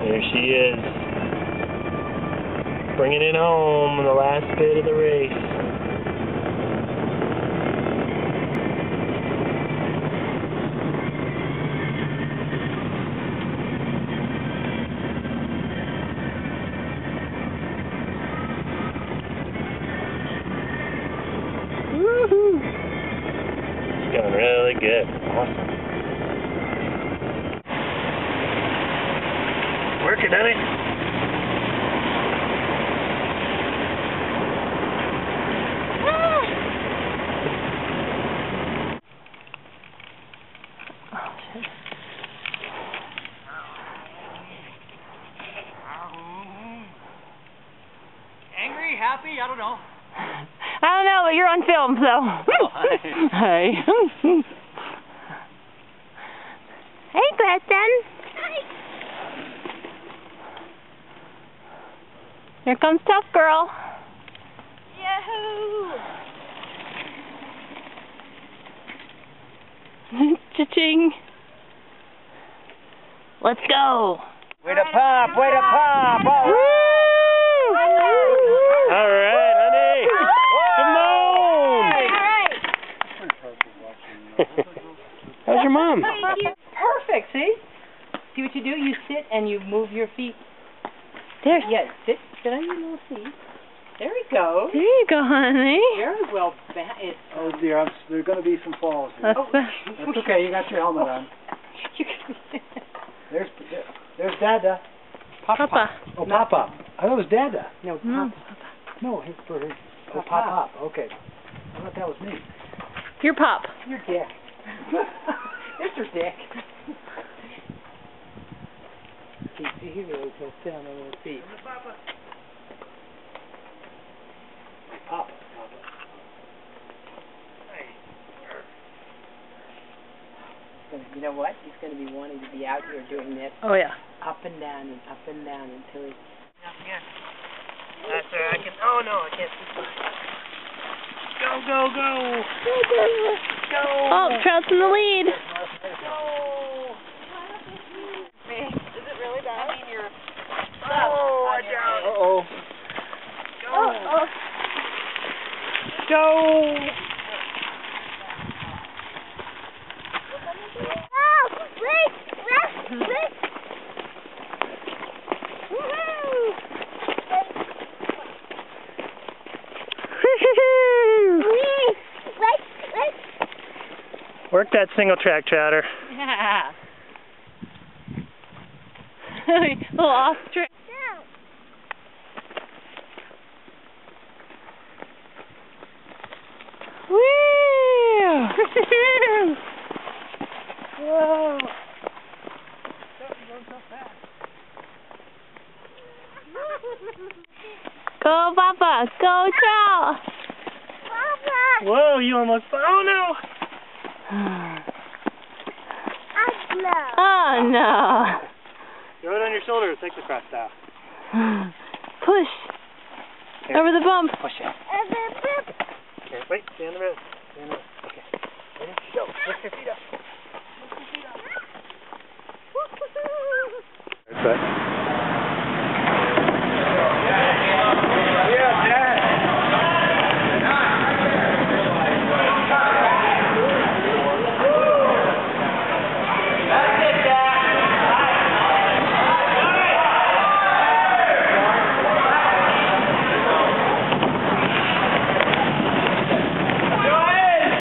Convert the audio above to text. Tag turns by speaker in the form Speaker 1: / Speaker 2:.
Speaker 1: There she is. Bringing it home in the last bit of the race. Woohoo! It's going really good. Awesome. Working, honey.
Speaker 2: Angry, happy, I don't know.
Speaker 3: I don't know, but you're on film, so.
Speaker 2: Oh, hi.
Speaker 3: Hey. Hey, Kristen. Hi. Here comes Tough Girl. Yahoo! Cha-ching. Let's go.
Speaker 2: Way to pop, way to pop. Oh.
Speaker 3: Woo!
Speaker 1: All right, honey. Come on. How's your mom?
Speaker 4: Perfect, see? See what you do? You sit and you move your feet.
Speaker 3: There.
Speaker 4: Yeah, sit on your little feet. There we go.
Speaker 3: There you go, honey.
Speaker 4: Very well.
Speaker 5: Oh dear, there are going to be some falls here. That's okay, you got your helmet on. There's Dada.
Speaker 3: Papa.
Speaker 5: Oh, Papa. I thought it was Dada.
Speaker 4: No,
Speaker 3: Mm.
Speaker 4: Papa.
Speaker 5: No, for his. Oh, Pop. Okay. I thought that was me.
Speaker 3: Your Pop.
Speaker 4: Your dick. Mr. Dick. See, he really can sit on their little feet.
Speaker 5: Papa.
Speaker 4: You know what? He's going to be wanting to be out here doing this.
Speaker 3: Oh, yeah.
Speaker 4: Up and down until he...
Speaker 1: Yeah. That's right. I can. Oh no, I can't see. Go, go, go! Go, go, go!
Speaker 3: Oh, Trout's in the lead.
Speaker 1: Go!
Speaker 6: Is it really bad? I mean, you're
Speaker 1: Oh, watch out!
Speaker 5: Uh-oh.
Speaker 1: Go! Go!
Speaker 6: Oh, wait!
Speaker 1: Work that single track, Trouter.
Speaker 3: Yeah. Little ostrich. Woo!
Speaker 1: Whoa!
Speaker 3: Go, Papa. Go, Trout.
Speaker 1: Whoa, you almost. Oh no!
Speaker 3: Oh, no.
Speaker 1: Throw it on your shoulder and take the crest out.
Speaker 3: Push.
Speaker 1: Here.
Speaker 3: Over the bump.
Speaker 1: Push it. Okay, wait, stay on the road. Stay on the road. Okay. Ready? Go. Lift your feet up. Lift your feet up.